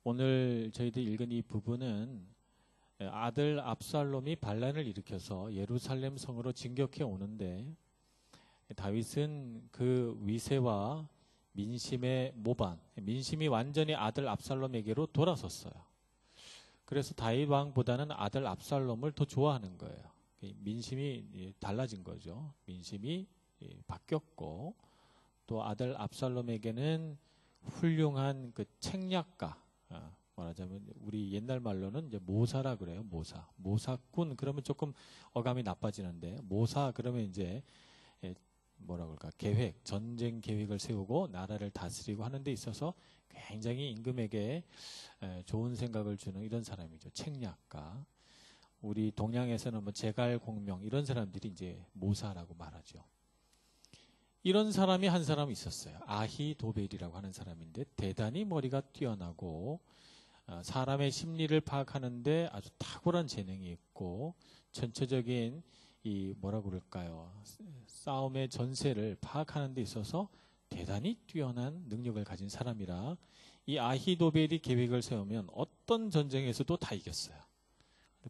오늘 저희들이 읽은 이 부분은 아들 압살롬이 반란을 일으켜서 예루살렘 성으로 진격해 오는데 다윗은 그 위세와 민심의 모반, 민심이 완전히 아들 압살롬에게로 돌아섰어요. 그래서 다윗 왕보다는 아들 압살롬을 더 좋아하는 거예요. 민심이 달라진 거죠. 민심이 바뀌었고 또 아들 압살롬에게는 훌륭한 그 책략가, 말하자면 우리 옛날 말로는 이제 모사라 그래요. 모사꾼 그러면 조금 어감이 나빠지는데 모사 그러면 이제 뭐라 그럴까 계획, 전쟁 계획을 세우고 나라를 다스리고 하는 데 있어서 굉장히 임금에게 좋은 생각을 주는 이런 사람이죠. 책략가. 우리 동양에서는 뭐 제갈공명 이런 사람들이 이제 모사라고 말하죠. 이런 사람이 한 사람 있었어요. 아히도벨이라고 하는 사람인데 대단히 머리가 뛰어나고 사람의 심리를 파악하는데 아주 탁월한 재능이 있고 전체적인 이 뭐라 그럴까요? 싸움의 전세를 파악하는 데 있어서 대단히 뛰어난 능력을 가진 사람이라 이 아히도벨이 계획을 세우면 어떤 전쟁에서도 다 이겼어요.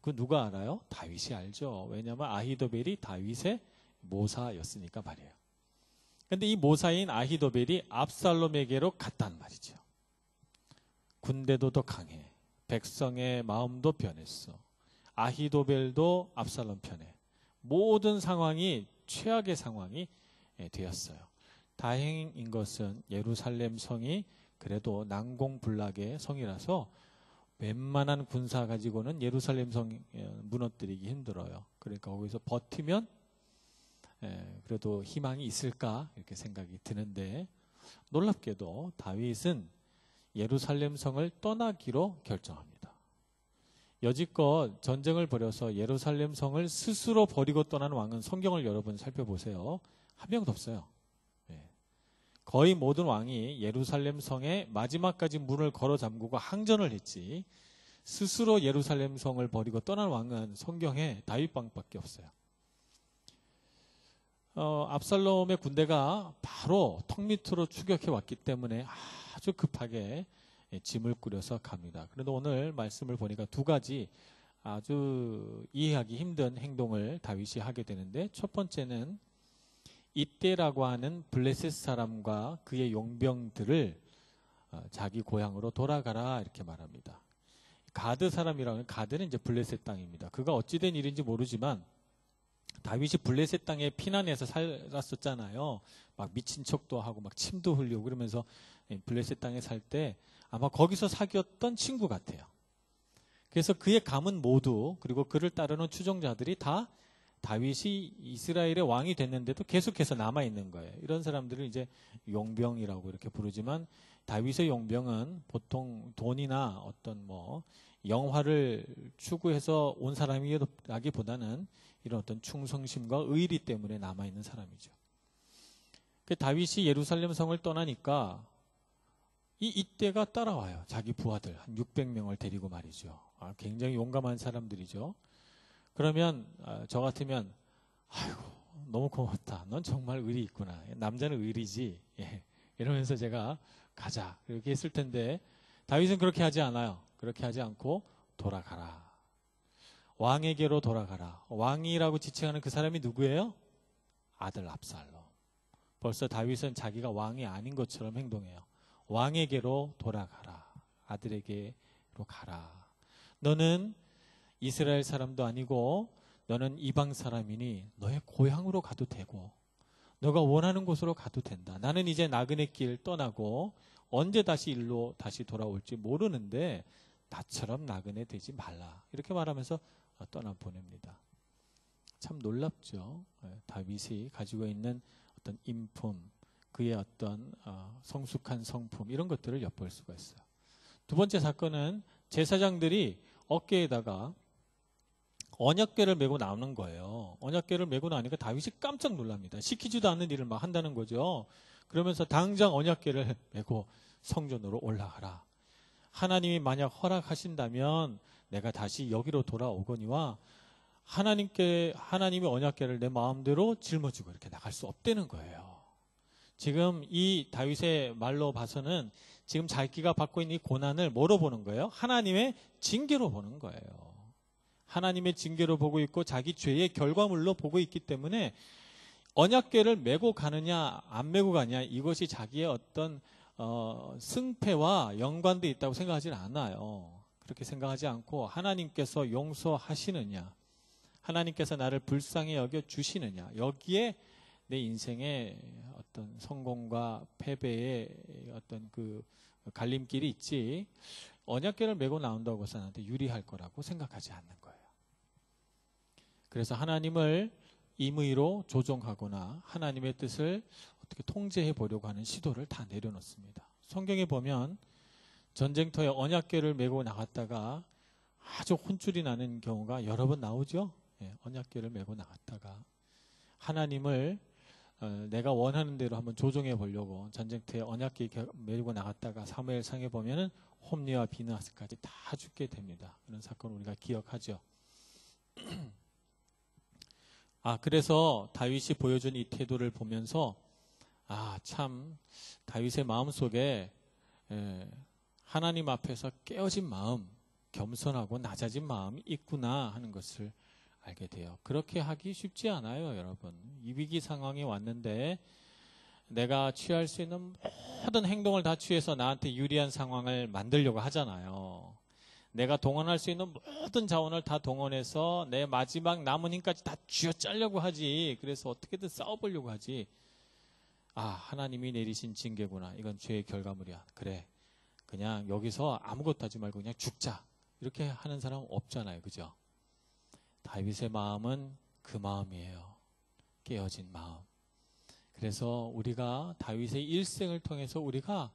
그 누가 알아요? 다윗이 알죠. 왜냐하면 아히도벨이 다윗의 모사였으니까 말이에요. 그런데 이 모사인 아히도벨이 압살롬에게로 갔단 말이죠. 군대도 더 강해. 백성의 마음도 변했어. 아히도벨도 압살롬 편에. 모든 상황이 최악의 상황이 되었어요. 다행인 것은 예루살렘 성이 그래도 난공불락의 성이라서 웬만한 군사 가지고는 예루살렘 성 무너뜨리기 힘들어요. 그러니까 거기서 버티면 그래도 희망이 있을까 이렇게 생각이 드는데 놀랍게도 다윗은 예루살렘 성을 떠나기로 결정합니다. 여지껏 전쟁을 벌여서 예루살렘 성을 스스로 버리고 떠난 왕은 성경을 여러분 살펴보세요. 한 명도 없어요. 거의 모든 왕이 예루살렘 성에 마지막까지 문을 걸어 잠그고 항전을 했지 스스로 예루살렘 성을 버리고 떠난 왕은 성경에 다윗 왕밖에 없어요. 압살롬의 군대가 바로 턱 밑으로 추격해 왔기 때문에 아주 급하게 짐을 꾸려서 갑니다. 그런데 오늘 말씀을 보니까 두 가지 아주 이해하기 힘든 행동을 다윗이 하게 되는데 첫 번째는 이때라고 하는 블레셋 사람과 그의 용병들을 자기 고향으로 돌아가라 이렇게 말합니다. 가드 사람이라면 가드는 이제 블레셋 땅입니다. 그가 어찌된 일인지 모르지만 다윗이 블레셋 땅에 피난해서 살았었잖아요. 막 미친 척도 하고 막 침도 흘리고 그러면서 블레셋 땅에 살 때 아마 거기서 사귀었던 친구 같아요. 그래서 그의 가문 모두 그리고 그를 따르는 추종자들이 다 다윗이 이스라엘의 왕이 됐는데도 계속해서 남아있는 거예요. 이런 사람들을 이제 용병이라고 이렇게 부르지만 다윗의 용병은 보통 돈이나 어떤 뭐 영화를 추구해서 온 사람이라기보다는 이런 어떤 충성심과 의리 때문에 남아있는 사람이죠. 다윗이 예루살렘 성을 떠나니까 이때가 따라와요. 자기 부하들 한 600명을 데리고 말이죠. 굉장히 용감한 사람들이죠. 그러면 저 같으면 아이고 너무 고맙다. 넌 정말 의리 있구나. 남자는 의리지. 이러면서 제가 가자 이렇게 했을 텐데 다윗은 그렇게 하지 않아요. 그렇게 하지 않고 돌아가라. 왕에게로 돌아가라. 왕이라고 지칭하는 그 사람이 누구예요? 아들 압살롬. 벌써 다윗은 자기가 왕이 아닌 것처럼 행동해요. 왕에게로 돌아가라. 아들에게로 가라. 너는 이스라엘 사람도 아니고 너는 이방 사람이니 너의 고향으로 가도 되고 너가 원하는 곳으로 가도 된다. 나는 이제 나그네 길 떠나고 언제 다시 일로 다시 돌아올지 모르는데 나처럼 나그네 되지 말라. 이렇게 말하면서 떠나보냅니다. 참 놀랍죠. 다윗이 가지고 있는 어떤 인품, 그의 어떤 성숙한 성품 이런 것들을 엿볼 수가 있어요. 두 번째 사건은 제사장들이 어깨에다가 언약궤를 메고 나오는 거예요. 언약궤를 메고 나오니까 다윗이 깜짝 놀랍니다. 시키지도 않는 일을 막 한다는 거죠. 그러면서 당장 언약궤를 메고 성전으로 올라가라. 하나님이 만약 허락하신다면 내가 다시 여기로 돌아오거니와 하나님이 언약궤를 내 마음대로 짊어지고 이렇게 나갈 수 없다는 거예요. 지금 이 다윗의 말로 봐서는 지금 자기가 받고 있는 이 고난을 뭐로 보는 거예요? 하나님의 징계로 보는 거예요. 하나님의 징계로 보고 있고 자기 죄의 결과물로 보고 있기 때문에 언약궤를 메고 가느냐 안 메고 가느냐 이것이 자기의 어떤 승패와 연관도 있다고 생각하지는 않아요. 그렇게 생각하지 않고 하나님께서 용서하시느냐, 하나님께서 나를 불쌍히 여겨 주시느냐, 여기에 내 인생의 어떤 성공과 패배의 어떤 그 갈림길이 있지, 언약궤를 메고 나온다고 해서 나한테 유리할 거라고 생각하지 않는 거예요. 그래서 하나님을 임의로 조종하거나 하나님의 뜻을 어떻게 통제해 보려고 하는 시도를 다 내려놓습니다. 성경에 보면 전쟁터에 언약궤를 메고 나갔다가 아주 혼쭐이 나는 경우가 여러 번 나오죠. 언약궤를 메고 나갔다가 하나님을 내가 원하는 대로 한번 조종해 보려고 전쟁터에 언약궤 메고 나갔다가 사무엘상에 보면은 홈리와 비느하스까지 다 죽게 됩니다. 그런 사건 우리가 기억하죠. 그래서 다윗이 보여준 이 태도를 보면서 참 다윗의 마음속에 하나님 앞에서 깨어진 마음, 겸손하고 낮아진 마음이 있구나 하는 것을 알게 돼요. 그렇게 하기 쉽지 않아요, 여러분. 이 위기 상황이 왔는데 내가 취할 수 있는 모든 행동을 다 취해서 나한테 유리한 상황을 만들려고 하잖아요. 내가 동원할 수 있는 모든 자원을 다 동원해서 내 마지막 남은 힘까지 다 쥐어짜려고 하지. 그래서 어떻게든 싸워보려고 하지. 하나님이 내리신 징계구나. 이건 죄의 결과물이야. 그래, 그냥 여기서 아무것도 하지 말고 그냥 죽자. 이렇게 하는 사람은 없잖아요. 그죠? 다윗의 마음은 그 마음이에요. 깨어진 마음. 그래서 우리가 다윗의 일생을 통해서 우리가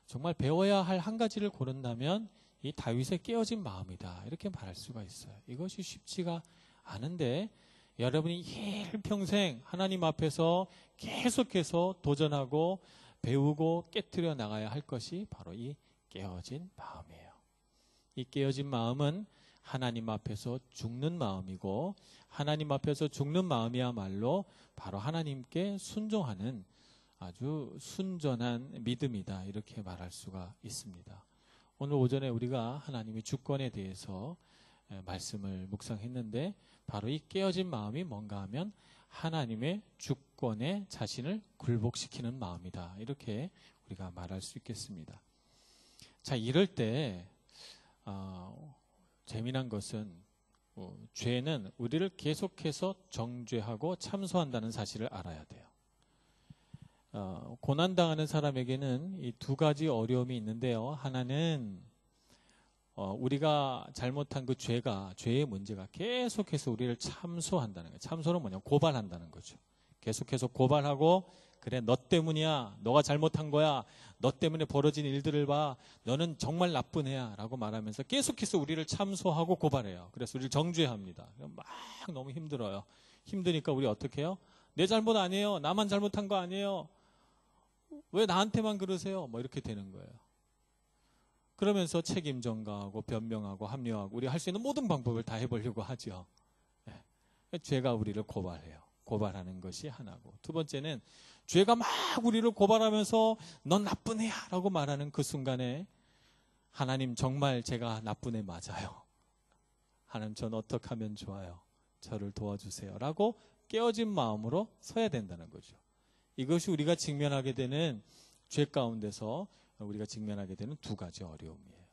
정말 배워야 할 한 가지를 고른다면 이 다윗의 깨어진 마음이다. 이렇게 말할 수가 있어요. 이것이 쉽지가 않은데 여러분이 일평생 하나님 앞에서 계속해서 도전하고 배우고 깨트려 나가야 할 것이 바로 이 깨어진 마음이에요. 이 깨어진 마음은 하나님 앞에서 죽는 마음이고 하나님 앞에서 죽는 마음이야말로 바로 하나님께 순종하는 아주 순전한 믿음이다. 이렇게 말할 수가 있습니다. 오늘 오전에 우리가 하나님의 주권에 대해서 말씀을 묵상했는데 바로 이 깨어진 마음이 뭔가 하면 하나님의 주권에 자신을 굴복시키는 마음이다. 이렇게 우리가 말할 수 있겠습니다. 자, 이럴 때 재미난 것은 죄는 우리를 계속해서 정죄하고 참소한다는 사실을 알아야 돼요. 고난당하는 사람에게는 이 두 가지 어려움이 있는데요. 하나는 우리가 잘못한 그 죄의 문제가 계속해서 우리를 참소한다는 거예요. 참소는 뭐냐? 고발한다는 거죠. 계속해서 고발하고 그래, 너 때문이야. 너가 잘못한 거야. 너 때문에 벌어진 일들을 봐. 너는 정말 나쁜 애야. 라고 말하면서 계속해서 우리를 참소하고 고발해요. 그래서 우리를 정죄합니다. 막 너무 힘들어요. 힘드니까 우리 어떻게 해요? 내 잘못 아니에요. 나만 잘못한 거 아니에요. 왜 나한테만 그러세요? 뭐 이렇게 되는 거예요. 그러면서 책임 전가하고 변명하고 합리화하고 우리 할 수 있는 모든 방법을 다 해보려고 하죠. 죄가 우리를 고발해요. 고발하는 것이 하나고, 두 번째는 죄가 막 우리를 고발하면서 넌 나쁜 애야 라고 말하는 그 순간에 하나님 정말 제가 나쁜 애 맞아요. 하나님 전 어떻게 하면 좋아요? 저를 도와주세요 라고 깨어진 마음으로 서야 된다는 거죠. 이것이 우리가 직면하게 되는 죄 가운데서 우리가 직면하게 되는 두 가지 어려움이에요.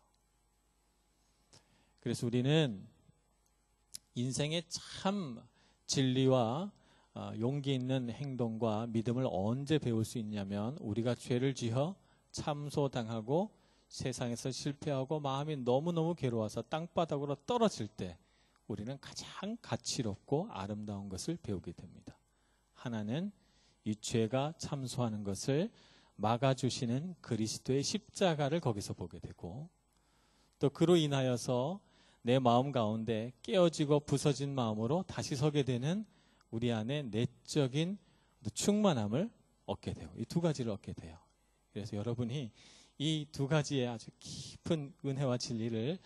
그래서 우리는 인생의 참 진리와 용기 있는 행동과 믿음을 언제 배울 수 있냐면 우리가 죄를 지어 참소당하고 세상에서 실패하고 마음이 너무너무 괴로워서 땅바닥으로 떨어질 때 우리는 가장 가치롭고 아름다운 것을 배우게 됩니다. 하나는 이 죄가 참소하는 것을 막아주시는 그리스도의 십자가를 거기서 보게 되고, 또 그로 인하여서 내 마음 가운데 깨어지고 부서진 마음으로 다시 서게 되는 우리 안에 내적인 충만함을 얻게 돼요. 이 두 가지를 얻게 돼요. 그래서 여러분이 이 두 가지의 아주 깊은 은혜와 진리를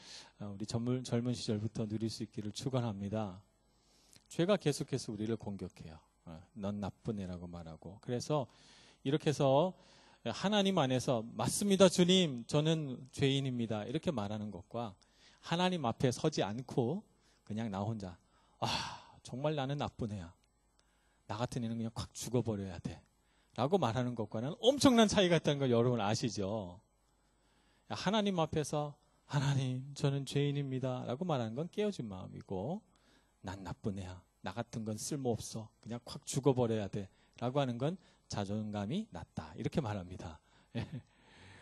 우리 젊은 시절부터 누릴 수 있기를 축원합니다. 죄가 계속해서 우리를 공격해요. 넌 나쁜 애라고 말하고. 그래서 이렇게 해서 하나님 안에서 맞습니다 주님 저는 죄인입니다 이렇게 말하는 것과 하나님 앞에 서지 않고 그냥 나 혼자 정말 나는 나쁜 애야. 나 같은 애는 그냥 콱 죽어버려야 돼 라고 말하는 것과는 엄청난 차이가 있다는 걸 여러분 아시죠? 하나님 앞에서 하나님 저는 죄인입니다 라고 말하는 건 깨어진 마음이고 난 나쁜 애야. 나 같은 건 쓸모없어. 그냥 콱 죽어버려야 돼 라고 하는 건 자존감이 낮다 이렇게 말합니다.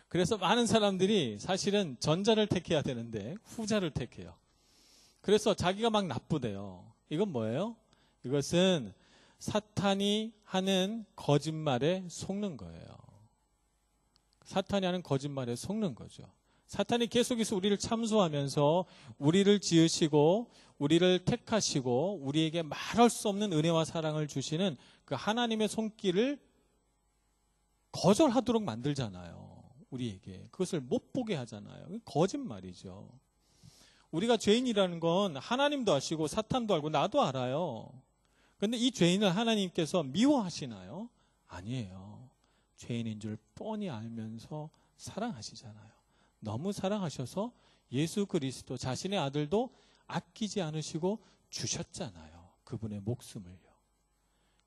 그래서 많은 사람들이 사실은 전자를 택해야 되는데 후자를 택해요. 그래서 자기가 막 나쁘대요. 이건 뭐예요? 이것은 사탄이 하는 거짓말에 속는 거예요. 사탄이 하는 거짓말에 속는 거죠. 사탄이 계속해서 우리를 참소하면서 우리를 지으시고 우리를 택하시고 우리에게 말할 수 없는 은혜와 사랑을 주시는 그 하나님의 손길을 거절하도록 만들잖아요. 우리에게. 그것을 못 보게 하잖아요. 거짓말이죠. 우리가 죄인이라는 건 하나님도 아시고 사탄도 알고 나도 알아요. 그런데 이 죄인을 하나님께서 미워하시나요? 아니에요. 죄인인 줄 뻔히 알면서 사랑하시잖아요. 너무 사랑하셔서 예수 그리스도 자신의 아들도 아끼지 않으시고 주셨잖아요. 그분의 목숨을요.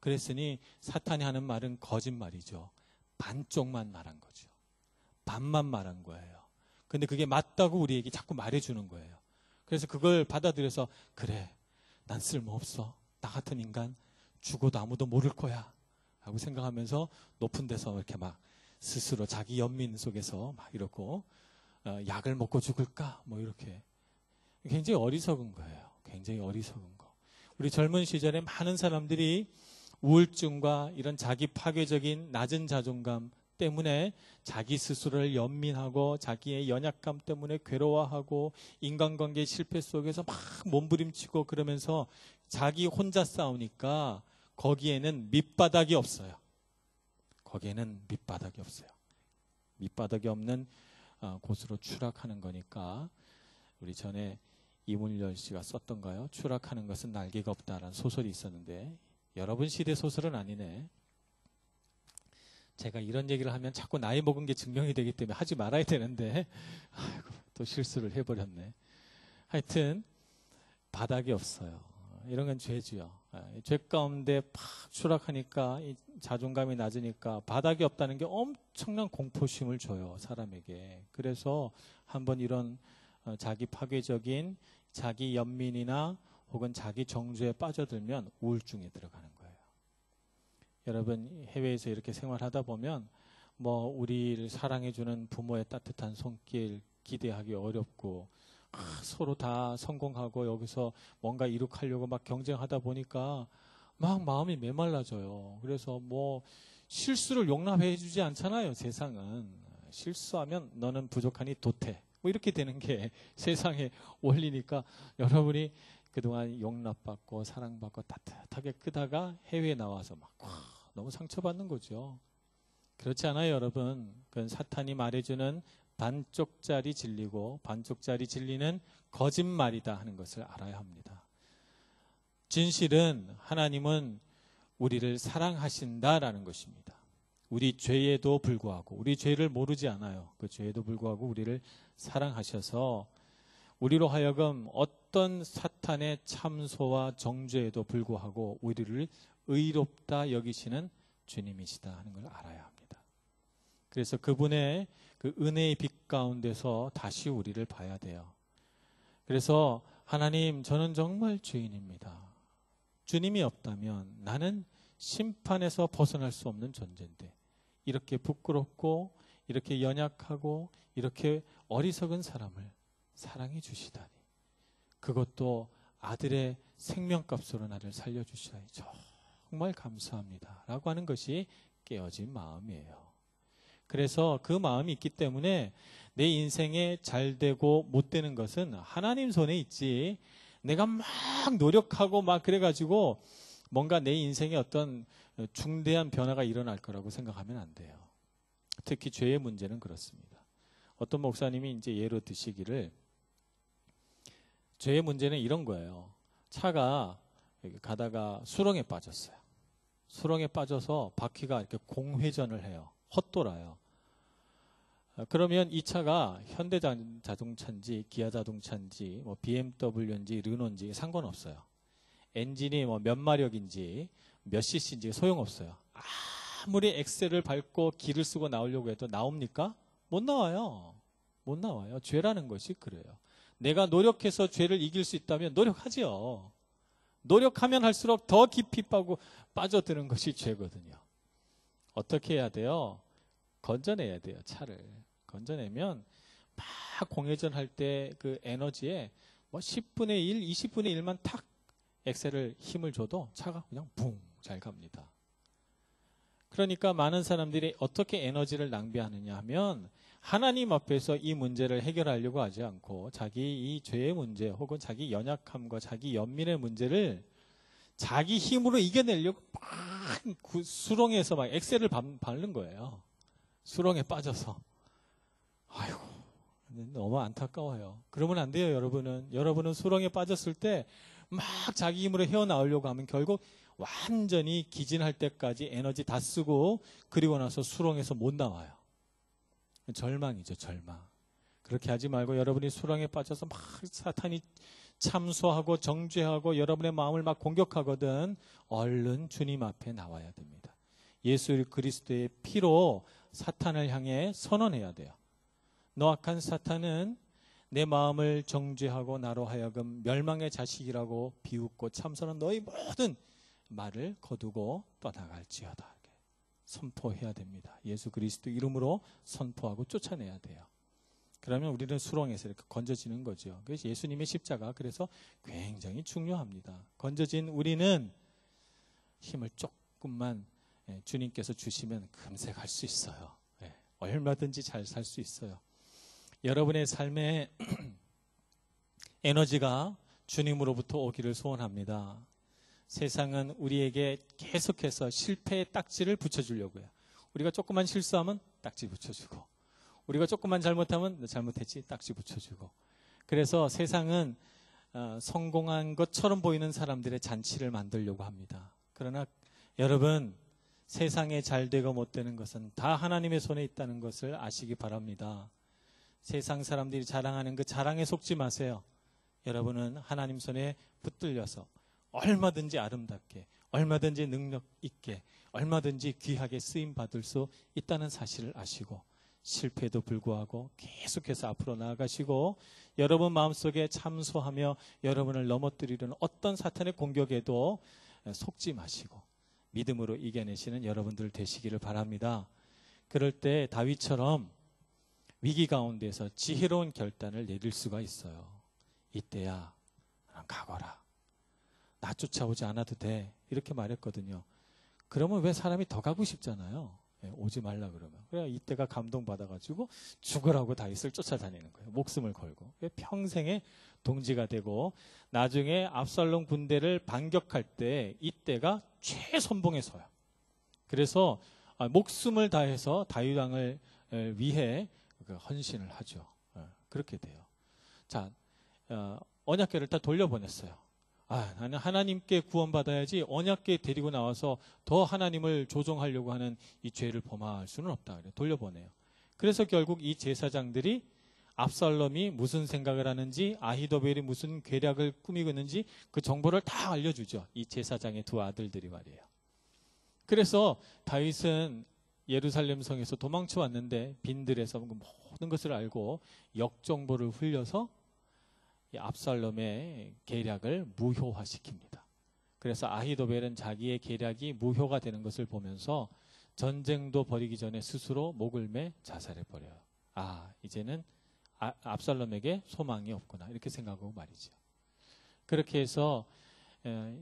그랬으니 사탄이 하는 말은 거짓말이죠. 반쪽만 말한 거죠. 반만 말한 거예요. 근데 그게 맞다고 우리에게 자꾸 말해주는 거예요. 그래서 그걸 받아들여서 그래 난 쓸모없어. 나 같은 인간 죽어도 아무도 모를 거야 라고 생각하면서 높은 데서 이렇게 막 스스로 자기 연민 속에서 막 이러고 약을 먹고 죽을까 뭐 이렇게 굉장히 어리석은 거예요. 굉장히 어리석은 거. 우리 젊은 시절에 많은 사람들이 우울증과 이런 자기 파괴적인 낮은 자존감 때문에 자기 스스로를 연민하고 자기의 연약감 때문에 괴로워하고 인간관계 실패 속에서 막 몸부림치고 그러면서 자기 혼자 싸우니까 거기에는 밑바닥이 없어요. 거기에는 밑바닥이 없어요. 밑바닥이 없는 곳으로 추락하는 거니까 우리 전에 이문열 씨가 썼던가요? 추락하는 것은 날개가 없다라는 소설이 있었는데 여러분 시대 소설은 아니네. 제가 이런 얘기를 하면 자꾸 나이 먹은 게 증명이 되기 때문에 하지 말아야 되는데 아이고, 또 실수를 해버렸네. 하여튼 바닥이 없어요. 이런 건 죄지요. 죄 가운데 팍 추락하니까 이 자존감이 낮으니까 바닥이 없다는 게 엄청난 공포심을 줘요. 사람에게. 그래서 한번 이런 자기 파괴적인 자기 연민이나 혹은 자기 정죄에 빠져들면 우울증에 들어가는 거예요. 여러분 해외에서 이렇게 생활하다 보면 뭐 우리를 사랑해주는 부모의 따뜻한 손길 기대하기 어렵고 서로 다 성공하고 여기서 뭔가 이룩하려고 막 경쟁하다 보니까 막 마음이 메말라져요. 그래서 뭐 실수를 용납해 주지 않잖아요. 세상은. 실수하면 너는 부족하니 도태. 뭐 이렇게 되는 게 세상의 원리니까 여러분이 그동안 용납받고 사랑받고 따뜻하게 크다가 해외에 나와서 막 너무 상처받는 거죠. 그렇지 않아요, 여러분. 그건 사탄이 말해주는 반쪽짜리 진리고 반쪽짜리 진리는 거짓말이다 하는 것을 알아야 합니다. 진실은 하나님은 우리를 사랑하신다라는 것입니다. 우리 죄에도 불구하고 우리 죄를 모르지 않아요. 그 죄에도 불구하고 우리를 사랑하셔서 우리로 하여금 어떤 사탄의 참소와 정죄에도 불구하고 우리를 의롭다 여기시는 주님이시다 하는 걸 알아야 합니다. 그래서 그분의 그 은혜의 빛 가운데서 다시 우리를 봐야 돼요. 그래서 하나님 저는 정말 죄인입니다. 주님이 없다면 나는 심판에서 벗어날 수 없는 존재인데 이렇게 부끄럽고 이렇게 연약하고 이렇게 어리석은 사람을 사랑해 주시다니 그것도 아들의 생명값으로 나를 살려주시다니 정말 감사합니다 라고 하는 것이 깨어진 마음이에요. 그래서 그 마음이 있기 때문에 내 인생에 잘 되고 못 되는 것은 하나님 손에 있지 내가 막 노력하고 막 그래가지고 뭔가 내 인생에 어떤 중대한 변화가 일어날 거라고 생각하면 안 돼요. 특히 죄의 문제는 그렇습니다. 어떤 목사님이 이제 예로 드시기를 죄의 문제는 이런 거예요. 차가 가다가 수렁에 빠졌어요. 수렁에 빠져서 바퀴가 이렇게 공회전을 해요. 헛돌아요. 그러면 이 차가 현대자동차인지 기아자동차인지 뭐 BMW인지 르노인지 상관없어요. 엔진이 뭐 몇 마력인지 몇 cc인지 소용없어요. 아무리 엑셀을 밟고 기를 쓰고 나오려고 해도 나옵니까? 못 나와요. 못 나와요. 죄라는 것이 그래요. 내가 노력해서 죄를 이길 수 있다면 노력하지요. 노력하면 할수록 더 깊이 빠져드는 것이 죄거든요. 어떻게 해야 돼요? 건져내야 돼요. 차를. 건져내면 막 공회전할 때 그 에너지에 뭐 10분의 1, 20분의 1만 탁 엑셀을 힘을 줘도 차가 그냥 붕 잘 갑니다. 그러니까 많은 사람들이 어떻게 에너지를 낭비하느냐 하면 하나님 앞에서 이 문제를 해결하려고 하지 않고 자기 이 죄의 문제 혹은 자기 연약함과 자기 연민의 문제를 자기 힘으로 이겨내려고 막 수렁에서 막 엑셀을 밟는 거예요. 수렁에 빠져서. 아이고, 너무 안타까워요. 그러면 안 돼요, 여러분은. 여러분은 수렁에 빠졌을 때 막 자기 힘으로 헤어나오려고 하면 결국 완전히 기진할 때까지 에너지 다 쓰고 그리고 나서 수렁에서 못 나와요. 절망이죠, 절망. 그렇게 하지 말고 여러분이 수렁에 빠져서 막 사탄이 참소하고 정죄하고 여러분의 마음을 막 공격하거든 얼른 주님 앞에 나와야 됩니다. 예수 그리스도의 피로 사탄을 향해 선언해야 돼요. 너 악한 사탄은 내 마음을 정죄하고 나로 하여금 멸망의 자식이라고 비웃고 참선한 너희 모든 말을 거두고 떠나갈지어다. 선포해야 됩니다. 예수 그리스도 이름으로 선포하고 쫓아내야 돼요. 그러면 우리는 수렁에서 이렇게 건져지는 거죠. 그래서 예수님의 십자가 그래서 굉장히 중요합니다. 건져진 우리는 힘을 조금만 주님께서 주시면 금세 갈 수 있어요. 얼마든지 잘 살 수 있어요. 여러분의 삶에 에너지가 주님으로부터 오기를 소원합니다. 세상은 우리에게 계속해서 실패의 딱지를 붙여주려고 해요. 우리가 조금만 실수하면 딱지 붙여주고 우리가 조금만 잘못하면 너 잘못했지 딱지 붙여주고 그래서 세상은 성공한 것처럼 보이는 사람들의 잔치를 만들려고 합니다. 그러나 여러분 세상에 잘되고 못되는 것은 다 하나님의 손에 있다는 것을 아시기 바랍니다. 세상 사람들이 자랑하는 그 자랑에 속지 마세요. 여러분은 하나님 손에 붙들려서 얼마든지 아름답게, 얼마든지 능력 있게, 얼마든지 귀하게 쓰임 받을 수 있다는 사실을 아시고 실패에도 불구하고 계속해서 앞으로 나아가시고 여러분 마음속에 참소하며 여러분을 넘어뜨리려는 어떤 사탄의 공격에도 속지 마시고 믿음으로 이겨내시는 여러분들 되시기를 바랍니다. 그럴 때 다윗처럼 위기 가운데서 지혜로운 결단을 내릴 수가 있어요. 이때야 가거라. 나 쫓아오지 않아도 돼. 이렇게 말했거든요. 그러면 왜 사람이 더 가고 싶잖아요. 오지 말라 그러면. 그래 이때가 감동받아가지고 죽으라고 다윗을 쫓아다니는 거예요. 목숨을 걸고. 평생의 동지가 되고 나중에 압살롬 군대를 반격할 때 이때가 최선봉에 서요. 그래서 목숨을 다해서 다윗 왕을 위해 헌신을 하죠. 그렇게 돼요. 자, 언약궤를 다 돌려보냈어요. 나는 하나님께 구원받아야지 언약궤 데리고 나와서 더 하나님을 조종하려고 하는 이 죄를 범할 수는 없다. 그래 돌려보내요. 그래서 결국 이 제사장들이 압살롬이 무슨 생각을 하는지 아히도벨이 무슨 계략을 꾸미고 있는지 그 정보를 다 알려주죠. 이 제사장의 두 아들들이 말이에요. 그래서 다윗은 예루살렘 성에서 도망쳐 왔는데 빈들에서 모든 것을 알고 역정보를 흘려서 이 압살롬의 계략을 무효화시킵니다. 그래서 아히도벨은 자기의 계략이 무효가 되는 것을 보면서 전쟁도 벌이기 전에 스스로 목을 매 자살해버려요. 이제는 압살롬에게 소망이 없구나 이렇게 생각하고 말이죠. 그렇게 해서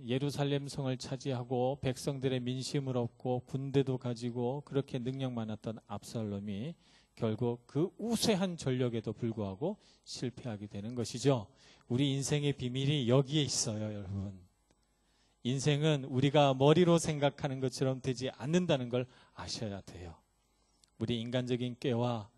예루살렘 성을 차지하고 백성들의 민심을 얻고 군대도 가지고 그렇게 능력 많았던 압살롬이 결국 그 우세한 전력에도 불구하고 실패하게 되는 것이죠. 우리 인생의 비밀이 여기에 있어요, 여러분. 인생은 우리가 머리로 생각하는 것처럼 되지 않는다는 걸 아셔야 돼요. 우리 인간적인 꾀와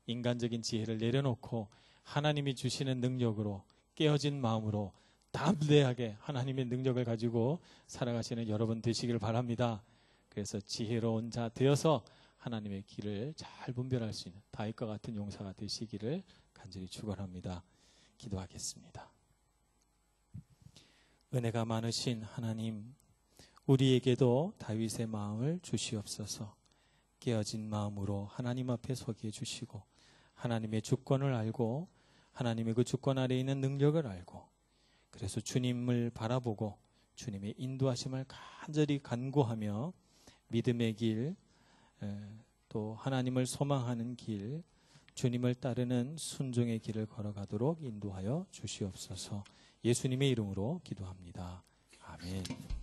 인간적인 지혜를 내려놓고 하나님이 주시는 능력으로 깨어진 마음으로 담대하게 하나님의 능력을 가지고 살아가시는 여러분 되시길 바랍니다. 그래서 지혜로운 자 되어서 하나님의 길을 잘 분별할 수 있는 다윗과 같은 용사가 되시기를 간절히 축원합니다. 기도하겠습니다. 은혜가 많으신 하나님, 우리에게도 다윗의 마음을 주시옵소서. 깨어진 마음으로 하나님 앞에 서게 해주시고 하나님의 주권을 알고 하나님의 그 주권 아래에 있는 능력을 알고 그래서 주님을 바라보고 주님의 인도하심을 간절히 간구하며 믿음의 길, 또 하나님을 소망하는 길, 주님을 따르는 순종의 길을 걸어가도록 인도하여 주시옵소서. 예수님의 이름으로 기도합니다. 아멘.